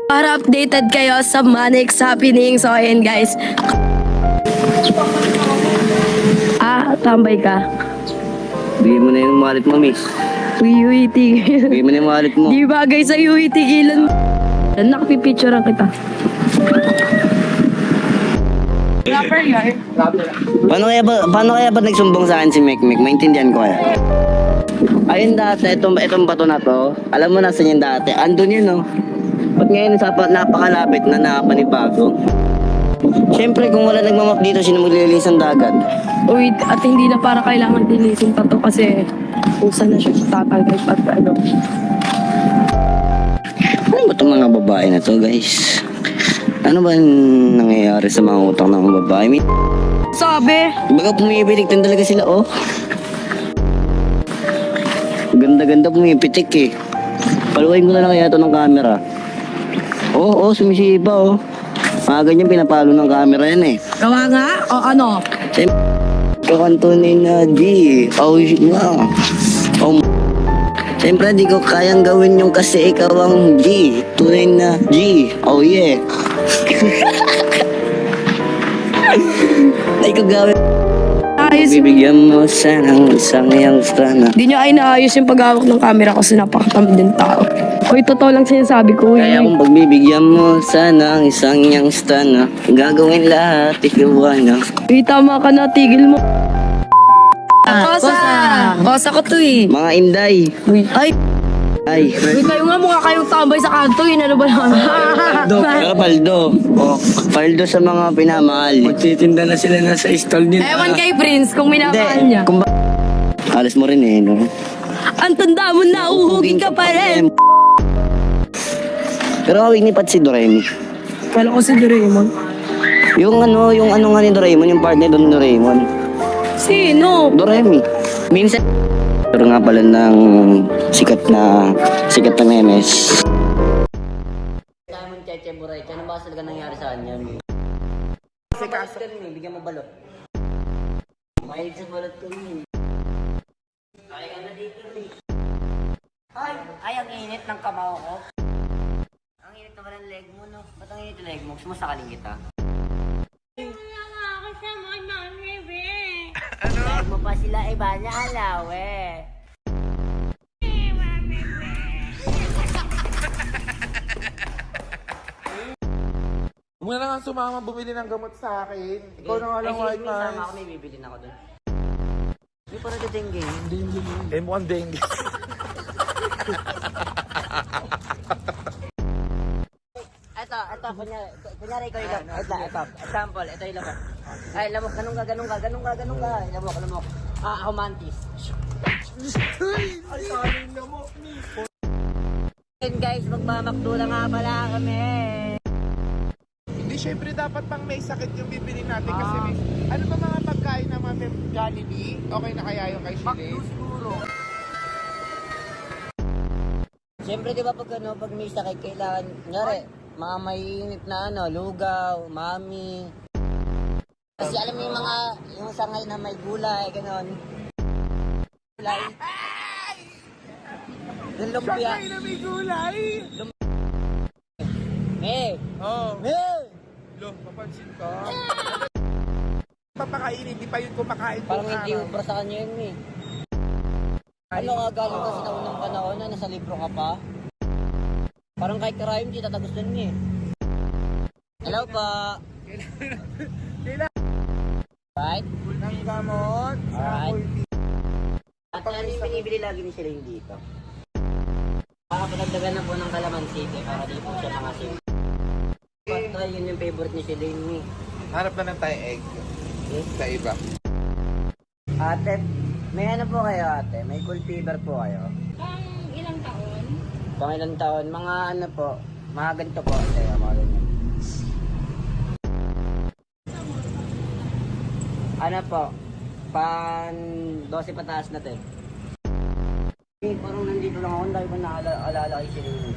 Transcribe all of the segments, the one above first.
Para updated kayo sa Manix happening. So, ayan guys. Tambay ka. Bigyan mo na yung wallet mo, miss. Uy, tigil. Bigyan mo na yung wallet mo. Di bagay sa'yo, tigilan. Nakapipicturean kita. Rapper yan. Paano kaya ba nagsumbong sa akin si Mekmek? Maintindihan ko kaya. Ayun dati, itong bato na to, alam mo nasan yung dati? Andun yun, no? Ba't ngayon napakalapit na nakapanibago? Siyempre, kung wala nagmamap dito, sino maglililis ang dagat? Uy, at hindi na para kailangan dilisin pa to kasi usa na siya tatanggal pag ano. Ano ba itong mga babae na to, guys? Ano ba yung nangyayari sa mga utang ng babae? Sabi? Baga pumipitik talaga sila, oh. Ganda-ganda pumipitik eh. Paluwain ko na lang kaya ito ng camera. Oo, sumisipa, oh. Mga ganyan pinapalo ng camera yan eh. Gawa nga? O ano? Siyempre, kantunay na G. Oh, wow. Oh, siyempre, di ko kayang gawin yung kasi ikaw ang G. Tunay na G. Oh, yeah. Di ko gawin. Ayos. Bibigyan mo sana ng isang iyang strana. Di niya ay naayos yung paghawak ng camera kasi napakatamad din tao. Uy, totoo lang sinasabi ko. Uy. Kaya kung pagbibigyan mo sana ang isang iyang strana, gagawin lahat ikaw na. Uy, tama ka na, tigil mo. Kosa! Kosa ko to eh. Mga inday. Uy, ay. Ay. Uy, kayo nga mukha kayong tambay sa kanto eh. Ano ba naman? Pero paldo. Oh, paldo sa mga pinamahal. Magtitinda na sila na sa stall nila. Ewan kay Prince kung minamahal niya. Kung alas mo rin eh, no? Ang tanda mo na, uhugin ka pa rin. Pero kawig ni Pat si Doraemon. Kala ko si Doraemon. Yung ano nga ni Doraemon, yung partner doon ni Doraemon. Sino? Doremi. Minsan, pero nga pala ng sikat na memes. Simon Cheche Buray, ano ba talaga nangyari sa kanya? Kasi kaso ka rin, bigyan mo balot. Mahilig sa balot ko rin. Kaya ka na dito rin. Ay, ang init ng kamao ko. Ang init naman ng leg mo, no? Ba't ang init ng leg mo? Gusto mo sakaling kita? Leg mo pa sila, iba niya alawe. Huwag na nga sumama bumili ng gamot sa akin. Ikaw na nga lang white Sama man. ako, may bibilin ako doon. Hindi pa nagdadengge. Eh mukhang dengue. Ito, kunyari ikaw yung ito, example, ito yung lamok. Ay, lamok, ganun ka. Lamok. Ako mantis. Ay, saling lamok ni. And guys, magmamakdo lang nga pala kami. Hindi, syempre dapat pang may sakit yung bibili natin kasi may... Ano ba mga pagkain na mga Jollibee? Okay na kaya yung kay Shilin? Siyempre, di ba pag may sakit, kailangan, kunyari, mga mainit na lugaw, mami. Kasi alam mo yung sangay na may gulay, gano'n. Gulay. Yung lumpia. Sakay na may gulay! Oh. Lo, papansin ka. Papakainin, hindi pa yun kumakain Parang buong hindi araw. ubra sa kanya yun eh. Ano nga galing kasi na unang panahon na nasa libro ka pa? Parang kahit karayom, hindi tatagustuhan niya eh. Hello pa. Right? Ng gamot sa Alright. multi. At ano yung binibili lagi ni Celine dito? Pakapagdagan na po ng Calamansi para di po siya mangasim. Pagka yun yung favorite ni Celine eh. Hanap na lang tayo egg sa iba. Ate, may ano po kayo ate? May cool fever po kayo? Pang ilang taon? Mga ano po? Mga ganito po ate, mga ganyan. Ano po? Pan 12 pataas na te. Parang nandito lang ako, dahil ba naalala kay Celine?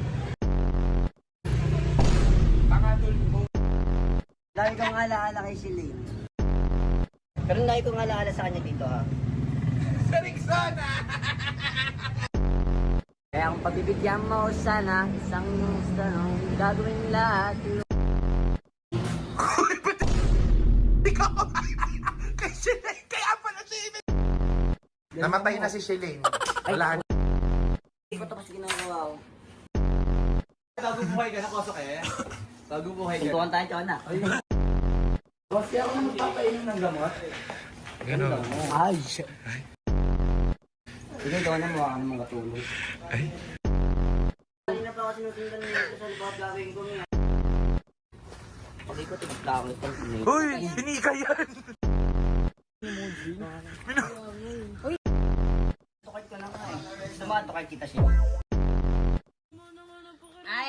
Pangatol mo. Dahil kong alaala kay Celine. Pero dahil kong alaala sa kanya dito ha. Sa Rexona! Kaya kung pabibigyan mo sana isang tanong Gagawin lahat. Ikaw! Kay Shelane! Kaya pala si Ine! Namatay na si Shelane. Wala. Hindi ko tapos ginagawa ko. Bago buhay ka na, Kosok eh. Bago buhay ka. Tuntukan tayo, Chona. Kasi ako naman papainom ng gamot. Ganun. Ay! Sige, Chona mo. Ano mong katulog? Ay. Kanina pa kasi nusundan nila ito sa libat gagawin ko niya. Pag ikot, lang ito. Uy! Hinika yan! Tukad ka lang nga eh. Samahan, tukad kita siya. Ay!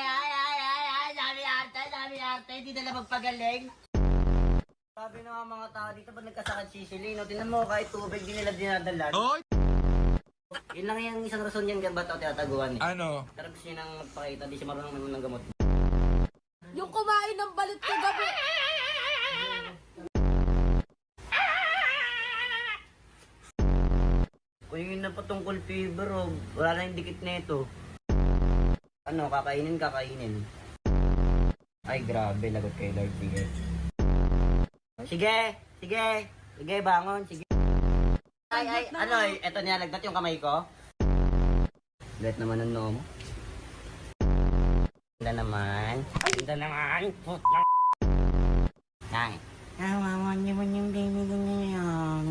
Dami arte! Hindi na magpagaling. Sabi ng mga tao dito, ba't nagkasakit si Shelane? Tingnan mo, kahit tubig din nila dinadalan. Hoy! Yun lang yung isang rason yan, ba't ako tinataguan eh. Ano? Pero gusto niya nang magpakita, di siya marunong naman ng gamot. Yung kumain ng balit kagabi. Kung yun na patungkol fever, oh, wala na yung dikit na ito. Ano, kakainin. Ay, grabe, lagot kay Lord, sige, bangon, sige. Ay, ano, eto nilalagnat yung kamay ko. Lahat naman ang noo mo. Ganda naman. Putang. Ay. Nawawan niyo man yung baby ko ngayon.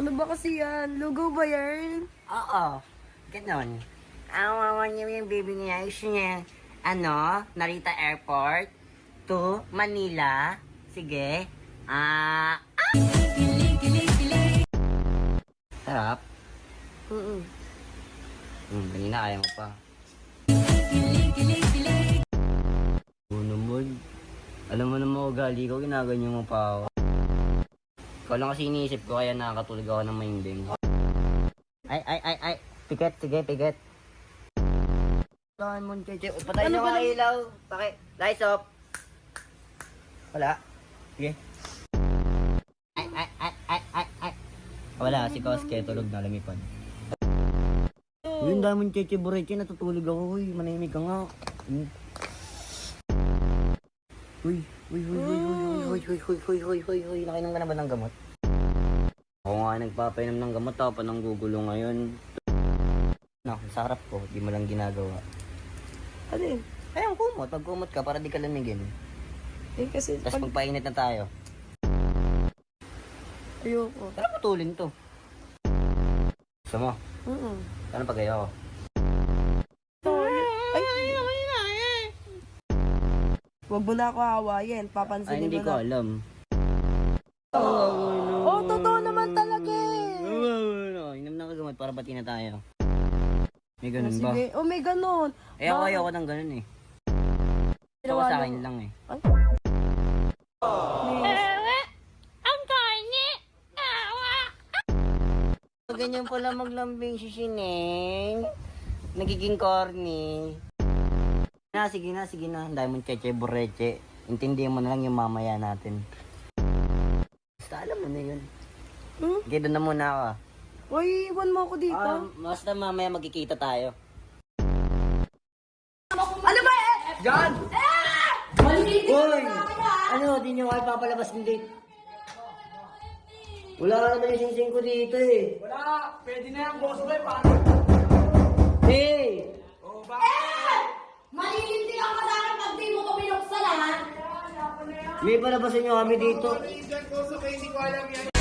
Ano ba kasi yan? Lugaw ba yan? Oo. Ganon. Nawawan niyo yung baby niya. Gusto niya, Narita Airport to Manila. Sige. Sarap. Kanina kaya mo pa. Naman. Alam mo naman ugali ko, ginaganyan mo pa ako. Ikaw lang kasi iniisip ko, kaya nakakatulog ako ng mahimbing. Ay. Piket, sige, piket. Saan mo, Cheche? Patay na mga ilaw. Lights off. Wala. Sige. Ay. Wala, si Koske, tulog na, lumipad. Yung daming Cheche Boreche, natutulog ako. Uy, manahimik ka nga. Uy. Nakainom ka na ba ng gamot? Ako nga nagpapainom ng gamot, pa nang gugulo ngayon. Sarap ko, di mo lang ginagawa. Ano yun? Ayun, kumot. Pag kumot ka, para di ka lamigin. Eh kasi Tapos magpainit na tayo. ayoko. Tara, putulin to. Gusto mo? Paano pag ayaw? Huwag mo na ako hawayin. Ay, Papansinin hindi mo ko na. alam. Oh, totoo naman talaga eh. Inom na kagamot para pati na tayo. May ganun ba? Sige. Oh, may ganun. Eh, ako ayoko ng ganun eh. Ito sa akin lang eh. Ay. Ganyan pala maglambing si Shineng. Nagiging corny. Sige na. Ang dami mong Cheche Boreche. Intindihan mo na lang yung mamaya natin. Basta alam mo na yun. Okay, doon na muna ako. Uy, iwan mo ako dito. Basta mamaya magkikita tayo. Ano ba eh? John! Uy! Ano, di nyo kayo papalabas ng date? Wala naman yung singsing ko dito eh. Wala! Pwede na yan, Kosok eh. Paano? Hey! Oh, bakit? Malilinti ang kasama pag di mo ko binuksan ha? May palabasan nyo kami dito. Diyan ko, so hindi ko alam yan.